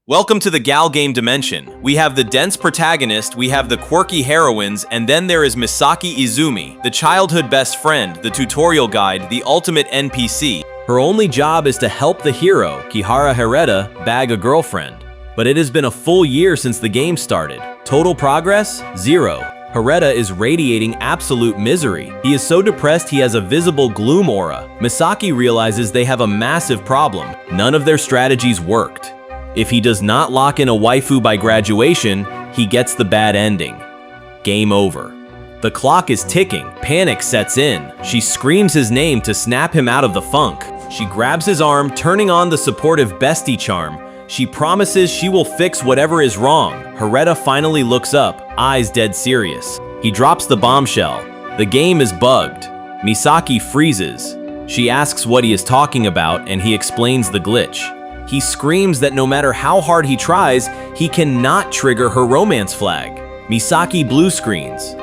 Welcome to the gal game dimension. We have the dense protagonist, we have the quirky heroines, and then there is Misaki Izumi, the childhood best friend, the tutorial guide, the ultimate NPC. Her only job is to help the hero, Kihara Hareta, bag a girlfriend. But it has been a full year since the game started. Total progress? 0. Hareta is radiating absolute misery. He is so depressed he has a visible gloom aura. Misaki realizes they have a massive problem. None of their strategies worked. If he does not lock in a waifu by graduation, he gets the bad ending. Game over. The clock is ticking. Panic sets in. She screams his name to snap him out of the funk. She grabs his arm, turning on the supportive bestie charm. She promises she will fix whatever is wrong. Hareta finally looks up, eyes dead serious. He drops the bombshell. The game is bugged. Misaki freezes. She asks what he is talking about, and he explains the glitch. He screams that no matter how hard he tries, he cannot trigger her romance flag. Misaki blue screens.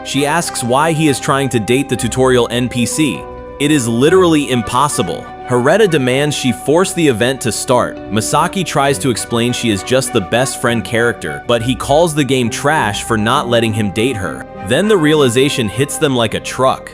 She asks why he is trying to date the tutorial NPC. It is literally impossible. Hareta demands she force the event to start. Misaki tries to explain she is just the best friend character, but he calls the game trash for not letting him date her. Then the realization hits them like a truck.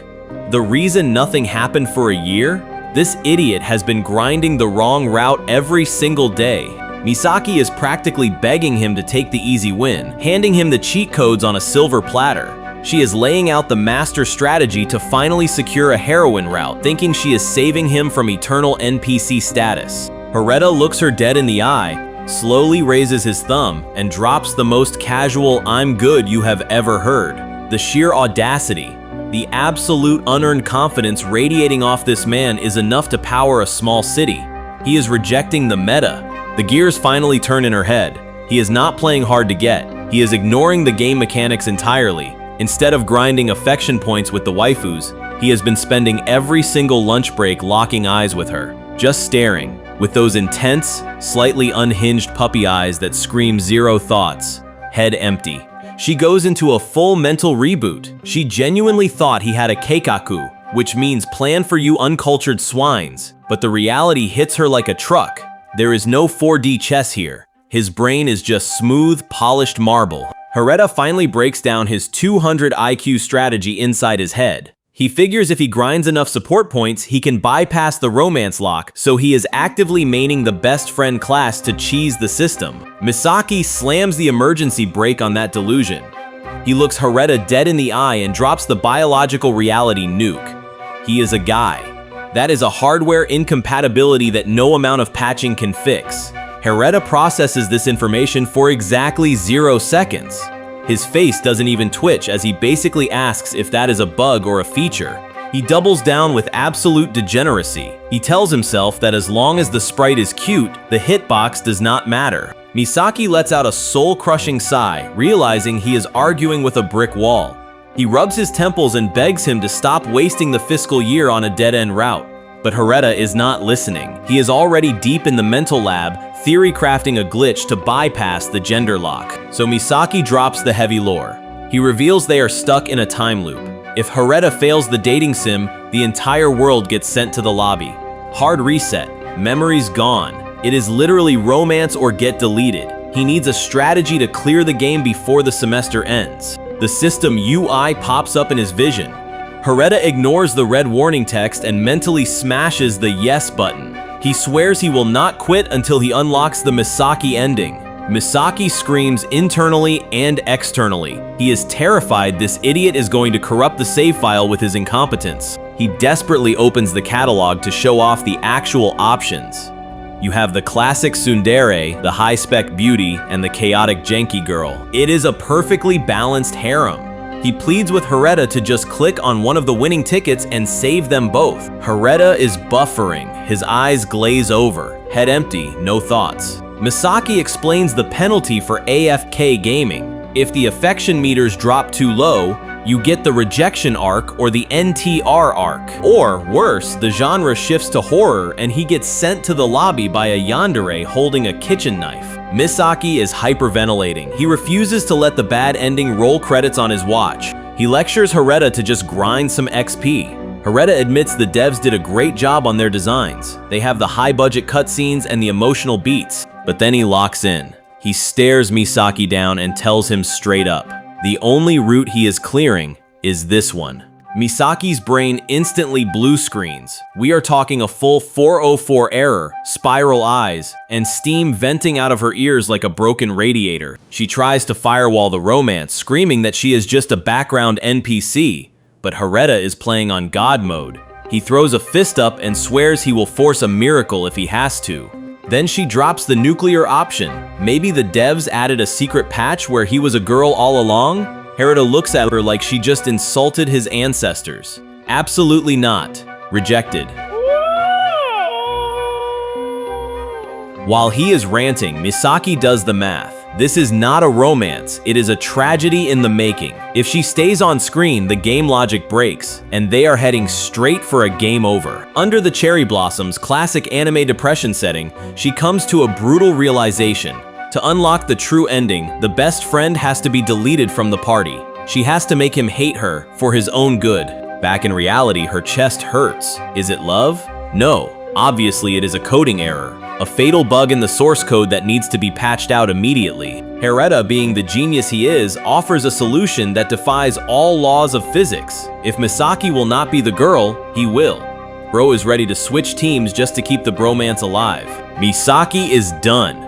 The reason nothing happened for a year? This idiot has been grinding the wrong route every single day. Misaki is practically begging him to take the easy win, handing him the cheat codes on a silver platter. She is laying out the master strategy to finally secure a heroine route, thinking she is saving him from eternal NPC status. Hareta looks her dead in the eye, slowly raises his thumb, and drops the most casual "I'm good" you have ever heard. The sheer audacity, the absolute unearned confidence radiating off this man is enough to power a small city. He is rejecting the meta. The gears finally turn in her head. He is not playing hard to get. He is ignoring the game mechanics entirely. Instead of grinding affection points with the waifus, he has been spending every single lunch break locking eyes with her, just staring, with those intense, slightly unhinged puppy eyes that scream zero thoughts, head empty. She goes into a full mental reboot. She genuinely thought he had a keikaku, which means plan for you uncultured swines, but the reality hits her like a truck. There is no 4D chess here. His brain is just smooth, polished marble. Hareta finally breaks down his 200 IQ strategy inside his head. He figures if he grinds enough support points, he can bypass the romance lock, so he is actively maining the best friend class to cheese the system. Misaki slams the emergency brake on that delusion. He looks Hareta dead in the eye and drops the biological reality nuke. He is a guy. That is a hardware incompatibility that no amount of patching can fix. Hareta processes this information for exactly 0 seconds. His face doesn't even twitch as he basically asks if that is a bug or a feature. He doubles down with absolute degeneracy. He tells himself that as long as the sprite is cute, the hitbox does not matter. Misaki lets out a soul-crushing sigh, realizing he is arguing with a brick wall. He rubs his temples and begs him to stop wasting the fiscal year on a dead-end route. But Hareta is not listening. He is already deep in the mental lab, theory crafting a glitch to bypass the gender lock. So Misaki drops the heavy lore. He reveals they are stuck in a time loop. If Hareta fails the dating sim, the entire world gets sent to the lobby. Hard reset. Memories gone. It is literally romance or get deleted. He needs a strategy to clear the game before the semester ends. The system UI pops up in his vision. Hareta ignores the red warning text and mentally smashes the yes button. He swears he will not quit until he unlocks the Misaki ending. Misaki screams internally and externally. He is terrified this idiot is going to corrupt the save file with his incompetence. He desperately opens the catalog to show off the actual options. You have the classic Tsundere, the high-spec beauty, and the chaotic janky girl. It is a perfectly balanced harem. He pleads with Hareta to just click on one of the winning tickets and save them both. Hareta is buffering. His eyes glaze over. Head empty, no thoughts. Misaki explains the penalty for AFK gaming. If the affection meters drop too low, you get the rejection arc or the NTR arc. Or worse, the genre shifts to horror and he gets sent to the lobby by a yandere holding a kitchen knife. Misaki is hyperventilating. He refuses to let the bad ending roll credits on his watch. He lectures Hareta to just grind some XP. Hareta admits the devs did a great job on their designs. They have the high-budget cutscenes and the emotional beats, but then he locks in. He stares Misaki down and tells him straight up, the only route he is clearing is this one. Misaki's brain instantly blue screens. We are talking a full 404 error, spiral eyes, and steam venting out of her ears like a broken radiator. She tries to firewall the romance, screaming that she is just a background NPC, but Hareta is playing on God mode. He throws a fist up and swears he will force a miracle if he has to. Then she drops the nuclear option. Maybe the devs added a secret patch where he was a girl all along? Hareta looks at her like she just insulted his ancestors. Absolutely not. Rejected. While he is ranting, Misaki does the math. This is not a romance, it is a tragedy in the making. If she stays on screen, the game logic breaks, and they are heading straight for a game over. Under the cherry blossoms classic anime depression setting, she comes to a brutal realization. To unlock the true ending, the best friend has to be deleted from the party. She has to make him hate her for his own good. Back in reality, her chest hurts. Is it love? No, obviously it is a coding error. A fatal bug in the source code that needs to be patched out immediately. Hareta, being the genius he is, offers a solution that defies all laws of physics. If Misaki will not be the girl, he will. Bro is ready to switch teams just to keep the bromance alive. Misaki is done.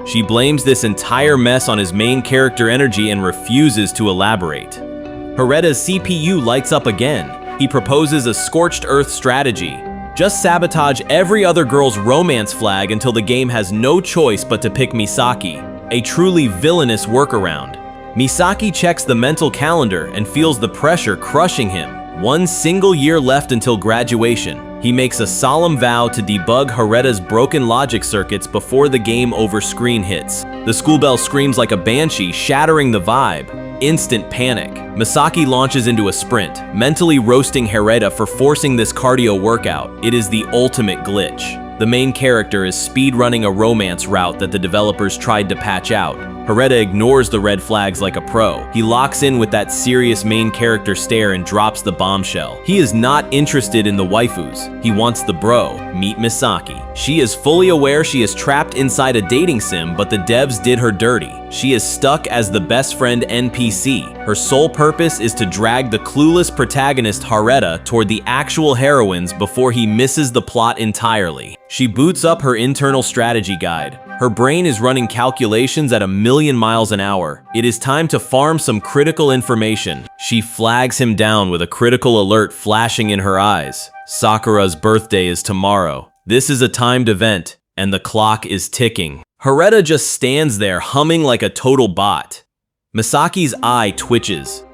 She blames this entire mess on his main character energy and refuses to elaborate. Hareta's CPU lights up again. He proposes a scorched earth strategy. Just sabotage every other girl's romance flag until the game has no choice but to pick Misaki. A truly villainous workaround. Misaki checks the mental calendar and feels the pressure crushing him. 1 single year left until graduation. He makes a solemn vow to debug Hareta's broken logic circuits before the game over screen hits. The school bell screams like a banshee, shattering the vibe. Instant panic. Misaki launches into a sprint, mentally roasting Hareta for forcing this cardio workout. It is the ultimate glitch. The main character is speedrunning a romance route that the developers tried to patch out. Hareta ignores the red flags like a pro. He locks in with that serious main character stare and drops the bombshell. He is not interested in the waifus. He wants the bro. Meet Misaki. She is fully aware she is trapped inside a dating sim, but the devs did her dirty. She is stuck as the best friend NPC. Her sole purpose is to drag the clueless protagonist Hareta toward the actual heroines before he misses the plot entirely. She boots up her internal strategy guide. Her brain is running calculations at 1,000,000 miles an hour. It is time to farm some critical information. She flags him down with a critical alert flashing in her eyes. Sakura's birthday is tomorrow. This is a timed event, and the clock is ticking. Hareta just stands there humming like a total bot. Misaki's eye twitches.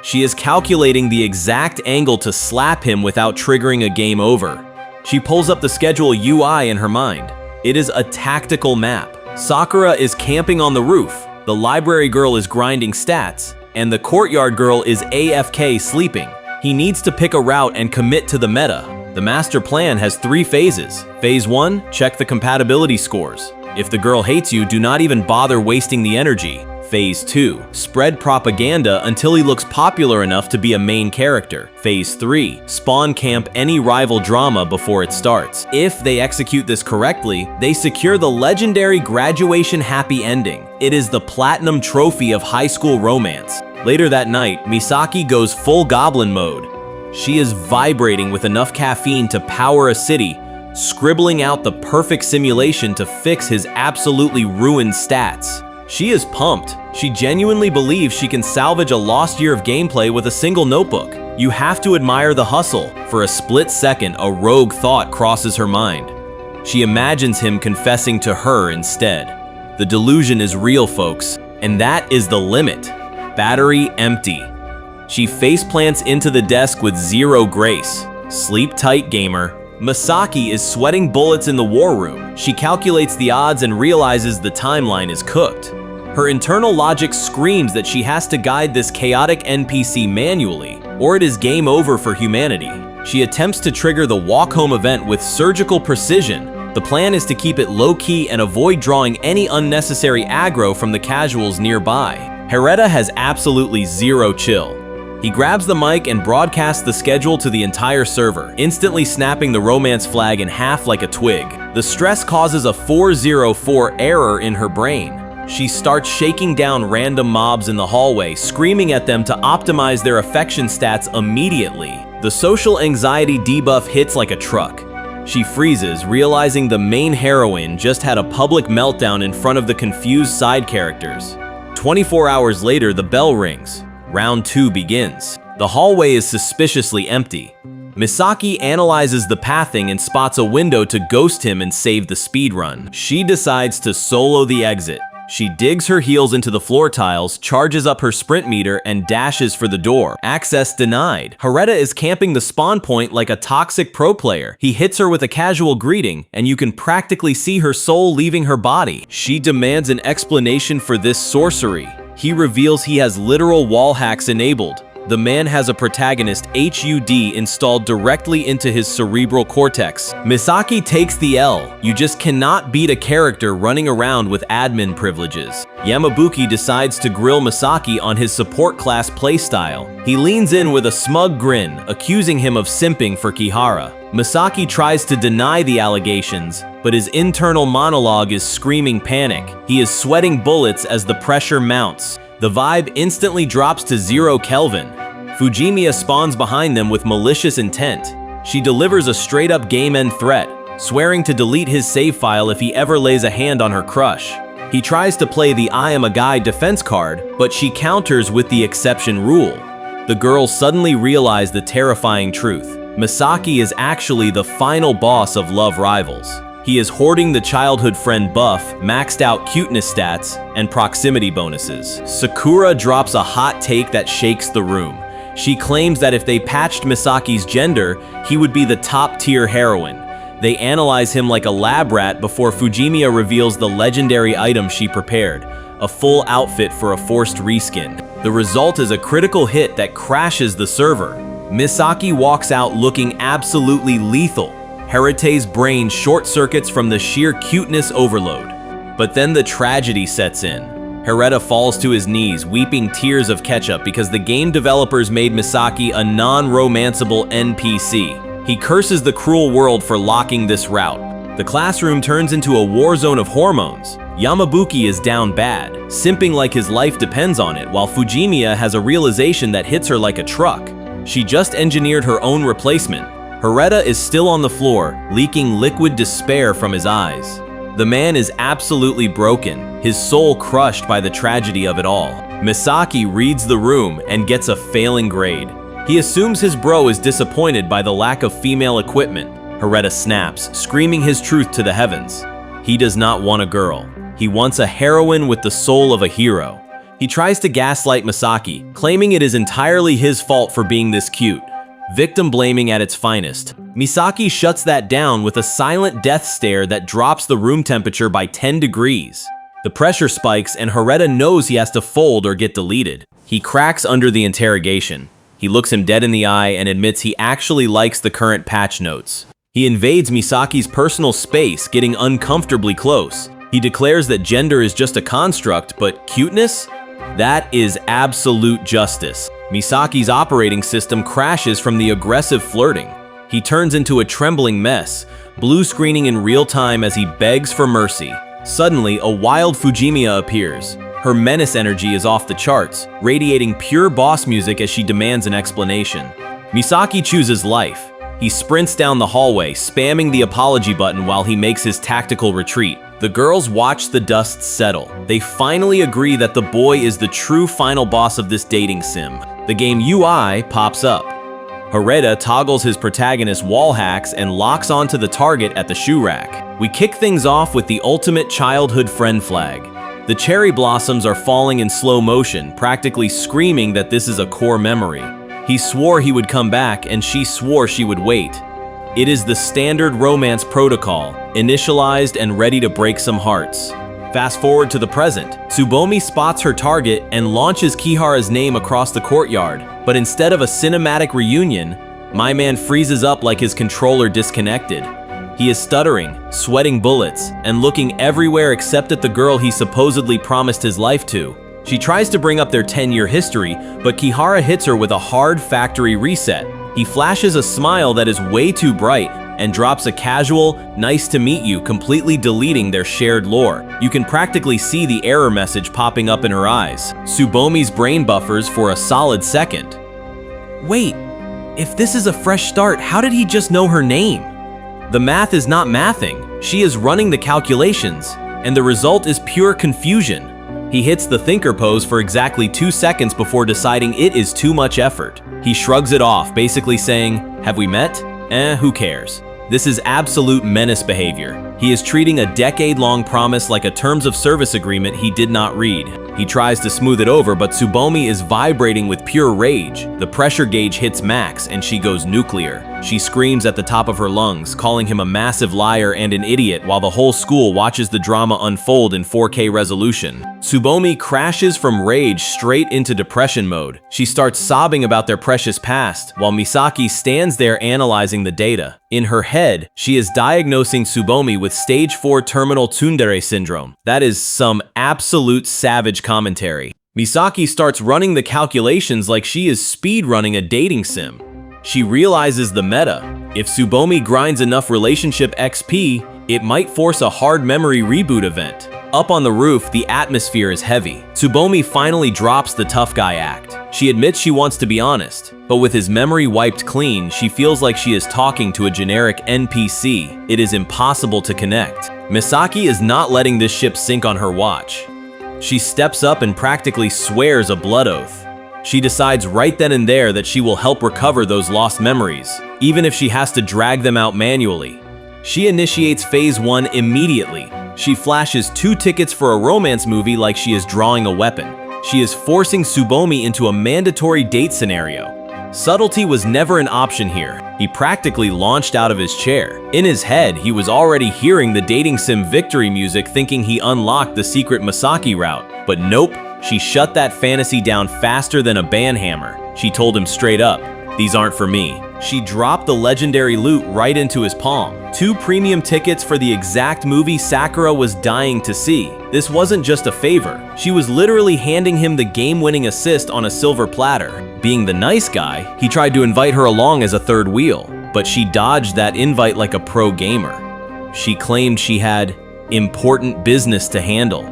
She is calculating the exact angle to slap him without triggering a game over. She pulls up the schedule UI in her mind. It is a tactical map. Sakura is camping on the roof, the library girl is grinding stats, and the courtyard girl is AFK sleeping. He needs to pick a route and commit to the meta. The master plan has 3 phases. Phase 1, check the compatibility scores. If the girl hates you, do not even bother wasting the energy. Phase 2, spread propaganda until he looks popular enough to be a main character. Phase 3, spawn camp any rival drama before it starts. If they execute this correctly, they secure the legendary graduation happy ending. It is the platinum trophy of high school romance. Later that night, Misaki goes full goblin mode. She is vibrating with enough caffeine to power a city, scribbling out the perfect simulation to fix his absolutely ruined stats. She is pumped. She genuinely believes she can salvage a lost year of gameplay with a single notebook. You have to admire the hustle. For a split second, a rogue thought crosses her mind. She imagines him confessing to her instead. The delusion is real, folks, and that is the limit. Battery empty. She faceplants into the desk with zero grace. Sleep tight, gamer. Misaki is sweating bullets in the war room. She calculates the odds and realizes the timeline is cooked. Her internal logic screams that she has to guide this chaotic NPC manually, or it is game over for humanity. She attempts to trigger the walk home event with surgical precision. The plan is to keep it low-key and avoid drawing any unnecessary aggro from the casuals nearby. Hareta has absolutely zero chill. He grabs the mic and broadcasts the schedule to the entire server, instantly snapping the romance flag in half like a twig. The stress causes a 404 error in her brain. She starts shaking down random mobs in the hallway, screaming at them to optimize their affection stats immediately. The social anxiety debuff hits like a truck. She freezes, realizing the main heroine just had a public meltdown in front of the confused side characters. 24 hours later, the bell rings. Round 2 begins. The hallway is suspiciously empty. Misaki analyzes the pathing and spots a window to ghost him and save the speedrun. She decides to solo the exit. She digs her heels into the floor tiles, charges up her sprint meter, and dashes for the door. Access denied. Hareta is camping the spawn point like a toxic pro player. He hits her with a casual greeting, and you can practically see her soul leaving her body. She demands an explanation for this sorcery. He reveals he has literal wall hacks enabled. The man has a Protagonist HUD installed directly into his cerebral cortex. Misaki takes the L. You just cannot beat a character running around with admin privileges. Yamabuki decides to grill Misaki on his support class playstyle. He leans in with a smug grin, accusing him of simping for Kihara. Misaki tries to deny the allegations, but his internal monologue is screaming panic. He is sweating bullets as the pressure mounts. The vibe instantly drops to 0 Kelvin. Fujimiya spawns behind them with malicious intent. She delivers a straight-up game-end threat, swearing to delete his save file if he ever lays a hand on her crush. He tries to play the I am a guy defense card, but she counters with the exception rule. The girls suddenly realize the terrifying truth. Misaki is actually the final boss of Love Rivals. He is hoarding the childhood friend buff, maxed out cuteness stats, and proximity bonuses. Sakura drops a hot take that shakes the room. She claims that if they patched Misaki's gender, he would be the top-tier heroine. They analyze him like a lab rat before Fujimiya reveals the legendary item she prepared, a full outfit for a forced reskin. The result is a critical hit that crashes the server. Misaki walks out looking absolutely lethal. Harete's brain short-circuits from the sheer cuteness overload. But then the tragedy sets in. Hareta falls to his knees, weeping tears of ketchup because the game developers made Misaki a non-romanceable NPC. He curses the cruel world for locking this route. The classroom turns into a war zone of hormones. Yamabuki is down bad, simping like his life depends on it, while Fujimiya has a realization that hits her like a truck. She just engineered her own replacement. Hareta is still on the floor, leaking liquid despair from his eyes. The man is absolutely broken, his soul crushed by the tragedy of it all. Misaki reads the room and gets a failing grade. He assumes his bro is disappointed by the lack of female equipment. Hareta snaps, screaming his truth to the heavens. He does not want a girl. He wants a heroine with the soul of a hero. He tries to gaslight Misaki, claiming it is entirely his fault for being this cute. Victim blaming at its finest. Misaki shuts that down with a silent death stare that drops the room temperature by 10 degrees. The pressure spikes and Hareta knows he has to fold or get deleted. He cracks under the interrogation. He looks him dead in the eye and admits he actually likes the current patch notes. He invades Misaki's personal space, getting uncomfortably close. He declares that gender is just a construct, but cuteness? That is absolute justice. Misaki's operating system crashes from the aggressive flirting. He turns into a trembling mess, blue screening in real time as he begs for mercy. Suddenly, a wild Fujimiya appears. Her menace energy is off the charts, radiating pure boss music as she demands an explanation. Misaki chooses life. He sprints down the hallway, spamming the apology button while he makes his tactical retreat. The girls watch the dust settle. They finally agree that the boy is the true final boss of this dating sim. The game UI pops up. Hareta toggles his protagonist's wall hacks and locks onto the target at the shoe rack. We kick things off with the ultimate childhood friend flag. The cherry blossoms are falling in slow motion, practically screaming that this is a core memory. He swore he would come back, and she swore she would wait. It is the standard romance protocol, initialized and ready to break some hearts. Fast forward to the present. Tsubomi spots her target and launches Kihara's name across the courtyard, but instead of a cinematic reunion, my man freezes up like his controller disconnected. He is stuttering, sweating bullets, and looking everywhere except at the girl he supposedly promised his life to. She tries to bring up their 10-year history, but Kihara hits her with a hard factory reset. He flashes a smile that is way too bright and drops a casual, "nice to meet you," completely deleting their shared lore. You can practically see the error message popping up in her eyes. Tsubomi's brain buffers for a solid second. Wait, if this is a fresh start, how did he just know her name? The math is not mathing. She is running the calculations, and the result is pure confusion. He hits the thinker pose for exactly 2 seconds before deciding it is too much effort. He shrugs it off, basically saying, "Have we met? Who cares?" This is absolute menace behavior. He is treating a decade-long promise like a terms of service agreement he did not read. He tries to smooth it over, but Tsubomi is vibrating with pure rage. The pressure gauge hits max, and she goes nuclear. She screams at the top of her lungs, calling him a massive liar and an idiot, while the whole school watches the drama unfold in 4K resolution. Tsubomi crashes from rage straight into depression mode. She starts sobbing about their precious past, while Misaki stands there analyzing the data. In her head, she is diagnosing Tsubomi with stage 4 terminal Tsundere syndrome. That is some absolute savage commentary. Misaki starts running the calculations like she is speedrunning a dating sim. She realizes the meta. If Tsubomi grinds enough relationship XP, it might force a hard memory reboot event. Up on the roof, the atmosphere is heavy. Tsubomi finally drops the tough guy act. She admits she wants to be honest, but with his memory wiped clean, she feels like she is talking to a generic NPC. It is impossible to connect. Misaki is not letting this ship sink on her watch. She steps up and practically swears a blood oath. She decides right then and there that she will help recover those lost memories, even if she has to drag them out manually. She initiates phase 1 immediately. She flashes 2 tickets for a romance movie like she is drawing a weapon. She is forcing Tsubomi into a mandatory date scenario. Subtlety was never an option here. He practically launched out of his chair. In his head, he was already hearing the dating sim victory music, thinking he unlocked the secret Misaki route. But nope, she shut that fantasy down faster than a banhammer. She told him straight up, "These aren't for me." She dropped the legendary loot right into his palm. 2 premium tickets for the exact movie Sakura was dying to see. This wasn't just a favor. She was literally handing him the game-winning assist on a silver platter. Being the nice guy, he tried to invite her along as a third wheel, but she dodged that invite like a pro gamer. She claimed she had important business to handle.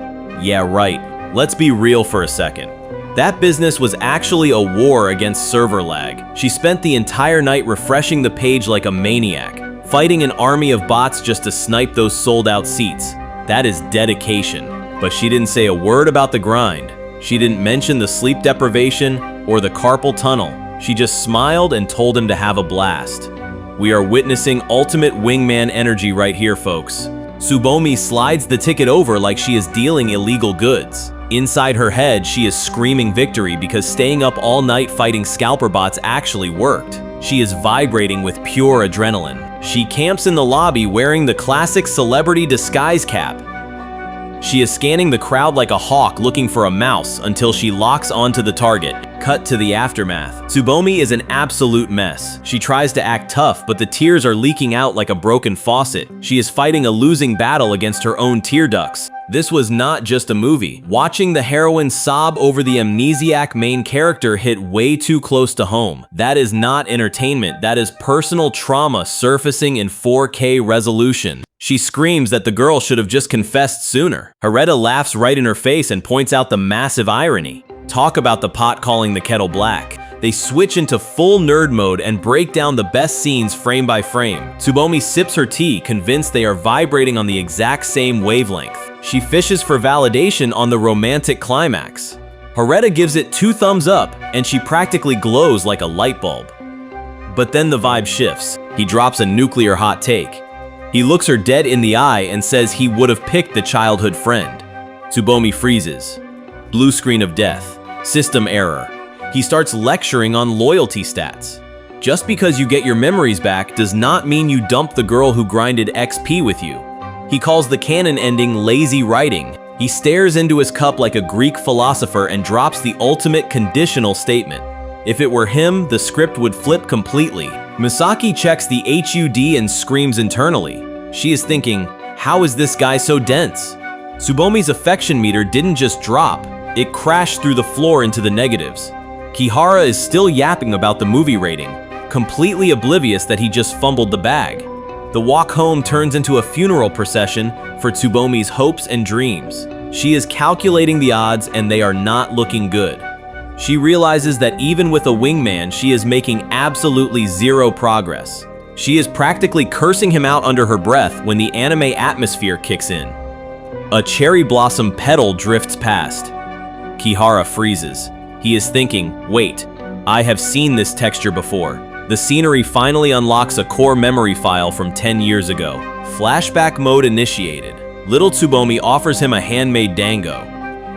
Yeah, right. Let's be real for a second. That business was actually a war against server lag. She spent the entire night refreshing the page like a maniac, fighting an army of bots just to snipe those sold-out seats. That is dedication. But she didn't say a word about the grind. She didn't mention the sleep deprivation or the carpal tunnel. She just smiled and told him to have a blast. We are witnessing ultimate wingman energy right here, folks. Tsubomi slides the ticket over like she is dealing illegal goods. Inside her head, she is screaming victory because staying up all night fighting scalper bots actually worked. She is vibrating with pure adrenaline. She camps in the lobby wearing the classic celebrity disguise cap. She is scanning the crowd like a hawk looking for a mouse until she locks onto the target. Cut to the aftermath. Tsubomi is an absolute mess. She tries to act tough, but the tears are leaking out like a broken faucet. She is fighting a losing battle against her own tear ducts. This was not just a movie. Watching the heroine sob over the amnesiac main character hit way too close to home. That is not entertainment, that is personal trauma surfacing in 4K resolution. She screams that the girl should have just confessed sooner. Hareta laughs right in her face and points out the massive irony. Talk about the pot calling the kettle black. They switch into full nerd mode and break down the best scenes frame by frame. Tsubomi sips her tea, convinced they are vibrating on the exact same wavelength. She fishes for validation on the romantic climax. Hareta gives it 2 thumbs up, and she practically glows like a light bulb. But then the vibe shifts. He drops a nuclear hot take. He looks her dead in the eye and says he would have picked the childhood friend. Tsubomi freezes. Blue screen of death. System error. He starts lecturing on loyalty stats. Just because you get your memories back does not mean you dump the girl who grinded XP with you. He calls the canon ending lazy writing. He stares into his cup like a Greek philosopher and drops the ultimate conditional statement. If it were him, the script would flip completely. Misaki checks the HUD and screams internally. She is thinking, how is this guy so dense? Tsubomi's affection meter didn't just drop, It crashed through the floor into the negatives. Kihara is still yapping about the movie rating, completely oblivious that he just fumbled the bag. The walk home turns into a funeral procession for Tsubomi's hopes and dreams. She is calculating the odds and they are not looking good. She realizes that even with a wingman, she is making absolutely zero progress. She is practically cursing him out under her breath when the anime atmosphere kicks in. A cherry blossom petal drifts past. Kihara freezes. He is thinking, wait, I have seen this texture before. The scenery finally unlocks a core memory file from 10 years ago. Flashback mode initiated. Little Tsubomi offers him a handmade dango.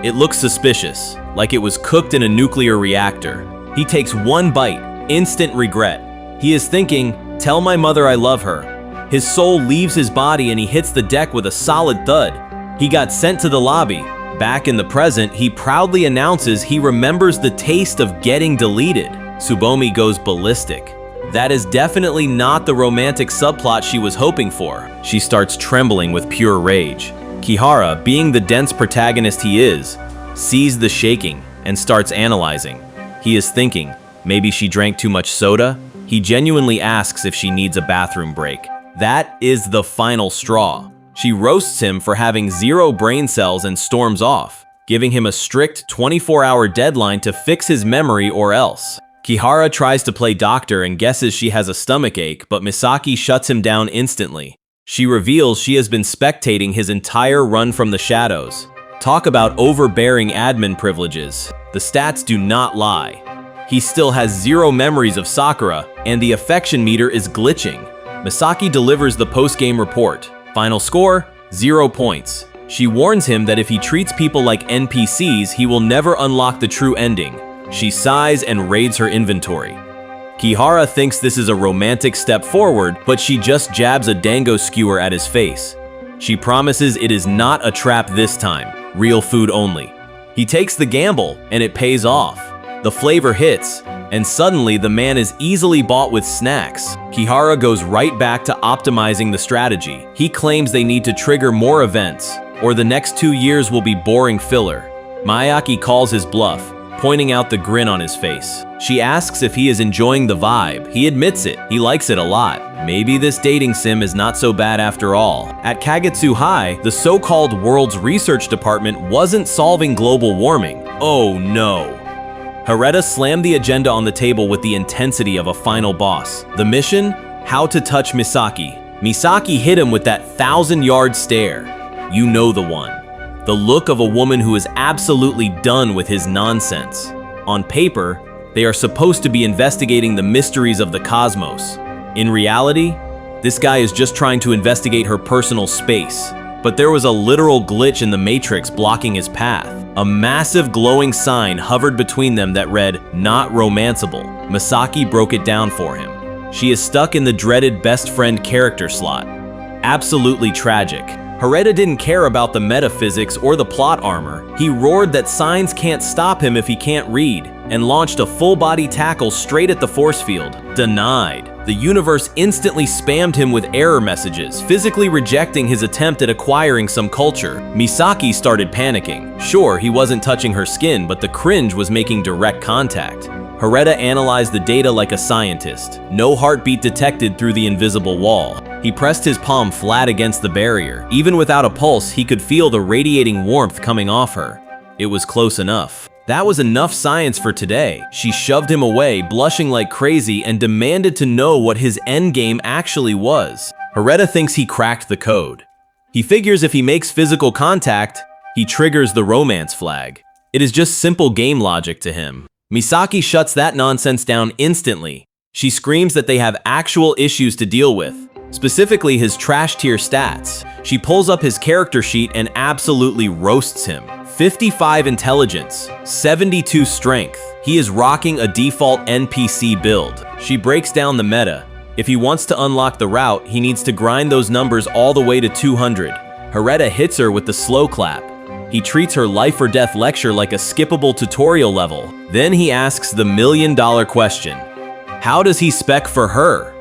It looks suspicious, like it was cooked in a nuclear reactor. He takes one bite, instant regret. He is thinking, tell my mother I love her. His soul leaves his body and he hits the deck with a solid thud. He got sent to the lobby. Back in the present, he proudly announces he remembers the taste of getting deleted. Tsubomi goes ballistic. That is definitely not the romantic subplot she was hoping for. She starts trembling with pure rage. Kihara, being the dense protagonist he is, sees the shaking and starts analyzing. He is thinking, maybe she drank too much soda? He genuinely asks if she needs a bathroom break. That is the final straw. She roasts him for having 0 brain cells and storms off, giving him a strict 24-hour deadline to fix his memory or else. Kihara tries to play doctor and guesses she has a stomachache, but Misaki shuts him down instantly. She reveals she has been spectating his entire run from the shadows. Talk about overbearing admin privileges. The stats do not lie. He still has 0 memories of Sakura, and the affection meter is glitching. Misaki delivers the post-game report. Final score, 0 points. She warns him that if he treats people like NPCs, he will never unlock the true ending. She sighs and raids her inventory. Kihara thinks this is a romantic step forward, but she just jabs a dango skewer at his face. She promises it is not a trap this time, real food only. He takes the gamble, and it pays off. The flavor hits, and suddenly the man is easily bought with snacks. Kihara goes right back to optimizing the strategy. He claims they need to trigger more events, or the next 2 years will be boring filler. Mayaki calls his bluff, pointing out the grin on his face. She asks if he is enjoying the vibe. He admits it. He likes it a lot. Maybe this dating sim is not so bad after all. At Kagetsu High, the so-called world's research department wasn't solving global warming. Oh no. Hareta slammed the agenda on the table with the intensity of a final boss. The mission? How to touch Misaki. Misaki hit him with that 1,000-yard stare. You know the one. The look of a woman who is absolutely done with his nonsense. On paper, they are supposed to be investigating the mysteries of the cosmos. In reality, this guy is just trying to investigate her personal space. But there was a literal glitch in the matrix blocking his path. A massive glowing sign hovered between them that read, "Not romanceable." Misaki broke it down for him. She is stuck in the dreaded best friend character slot. Absolutely tragic. Hareta didn't care about the metaphysics or the plot armor. He roared that signs can't stop him if he can't read, and launched a full-body tackle straight at the force field. Denied. The universe instantly spammed him with error messages, physically rejecting his attempt at acquiring some culture. Misaki started panicking. Sure, he wasn't touching her skin, but the cringe was making direct contact. Hareta analyzed the data like a scientist. No heartbeat detected through the invisible wall. He pressed his palm flat against the barrier. Even without a pulse, he could feel the radiating warmth coming off her. It was close enough. That was enough science for today. She shoved him away, blushing like crazy, and demanded to know what his endgame actually was. Hareta thinks he cracked the code. He figures if he makes physical contact, he triggers the romance flag. It is just simple game logic to him. Misaki shuts that nonsense down instantly. She screams that they have actual issues to deal with, specifically his trash tier stats. She pulls up his character sheet and absolutely roasts him. 55 intelligence, 72 strength. He is rocking a default NPC build. She breaks down the meta. If he wants to unlock the route, he needs to grind those numbers all the way to 200. Hareta hits her with the slow clap. He treats her life or death lecture like a skippable tutorial level. Then he asks the million-dollar question. How does he spec for her?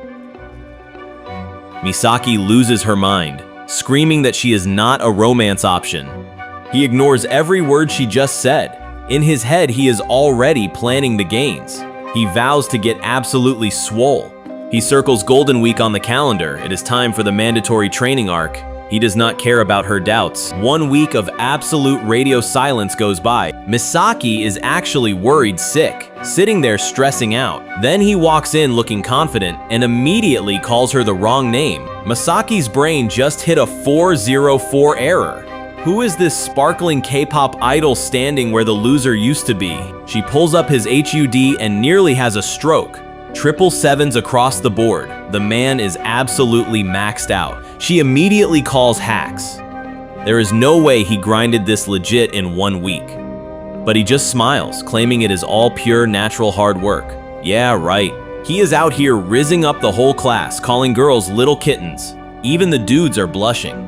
Misaki loses her mind, screaming that she is not a romance option. He ignores every word she just said. In his head, he is already planning the gains. He vows to get absolutely swole. He circles Golden Week on the calendar. It is time for the mandatory training arc. He does not care about her doubts. 1 week of absolute radio silence goes by. Misaki is actually worried sick, sitting there stressing out. Then he walks in looking confident and immediately calls her the wrong name. Misaki's brain just hit a 404 error. Who is this sparkling K-pop idol standing where the loser used to be? She pulls up his HUD and nearly has a stroke. 777s across the board. The man is absolutely maxed out. She immediately calls hacks. There is no way he grinded this legit in 1 week. But he just smiles, claiming it is all pure natural hard work. Yeah, right. He is out here rizzing up the whole class, calling girls little kittens. Even the dudes are blushing.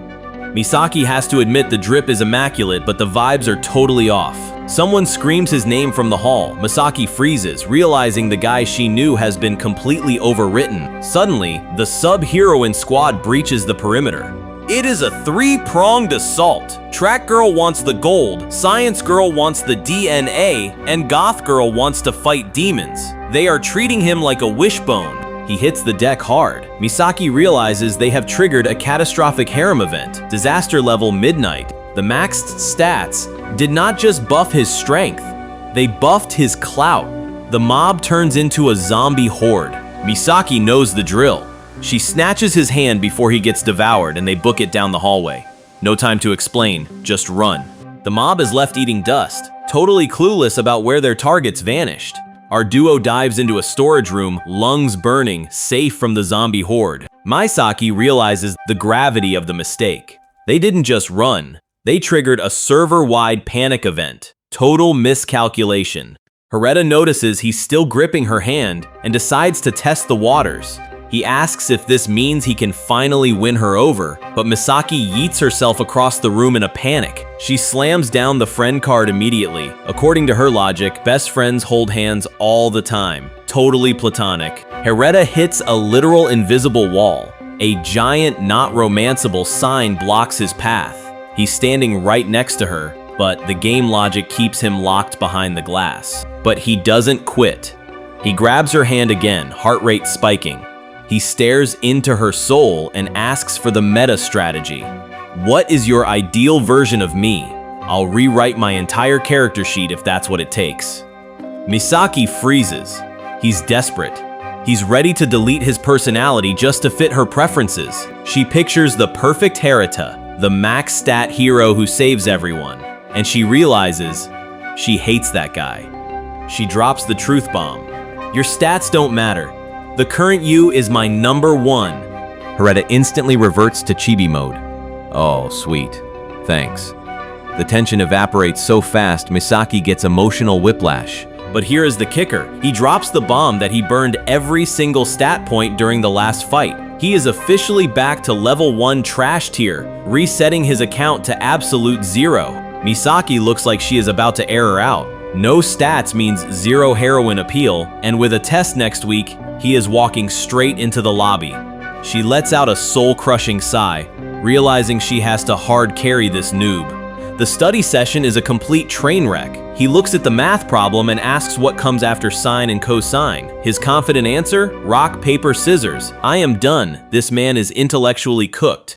Misaki has to admit the drip is immaculate, but the vibes are totally off. Someone screams his name from the hall. Misaki freezes, realizing the guy she knew has been completely overwritten. Suddenly, the sub-heroine squad breaches the perimeter. It is a 3-pronged assault. Track girl wants the gold, science girl wants the DNA, and goth girl wants to fight demons. They are treating him like a wishbone. He hits the deck hard. Misaki realizes they have triggered a catastrophic harem event, disaster level midnight. The maxed stats did not just buff his strength, they buffed his clout. The mob turns into a zombie horde. Misaki knows the drill. She snatches his hand before he gets devoured and they book it down the hallway. No time to explain, just run. The mob is left eating dust, totally clueless about where their targets vanished. Our duo dives into a storage room, lungs burning, safe from the zombie horde. Misaki realizes the gravity of the mistake. They didn't just run, they triggered a server-wide panic event. Total miscalculation. Hareta notices he's still gripping her hand and decides to test the waters. He asks if this means he can finally win her over, but Misaki yeets herself across the room in a panic. She slams down the friend card immediately. According to her logic, best friends hold hands all the time. Totally platonic. Hareta hits a literal invisible wall. A giant, not romanceable sign blocks his path. He's standing right next to her, but the game logic keeps him locked behind the glass. But he doesn't quit. He grabs her hand again, heart rate spiking. He stares into her soul and asks for the meta strategy. What is your ideal version of me? I'll rewrite my entire character sheet if that's what it takes. Misaki freezes. He's desperate. He's ready to delete his personality just to fit her preferences. She pictures the perfect Hareta, the max stat hero who saves everyone, and she realizes she hates that guy. She drops the truth bomb. Your stats don't matter. The current you is my number one. Hareta instantly reverts to chibi mode. Oh, sweet. Thanks. The tension evaporates so fast, Misaki gets emotional whiplash. But here is the kicker. He drops the bomb that he burned every single stat point during the last fight. He is officially back to level 1 trash tier, resetting his account to absolute 0. Misaki looks like she is about to air her out. No stats means 0 heroine appeal, and with a test next week, he is walking straight into the lobby. She lets out a soul-crushing sigh, realizing she has to hard carry this noob. The study session is a complete train wreck. He looks at the math problem and asks what comes after sine and cosine. His confident answer? Rock, paper, scissors. I am done. This man is intellectually cooked.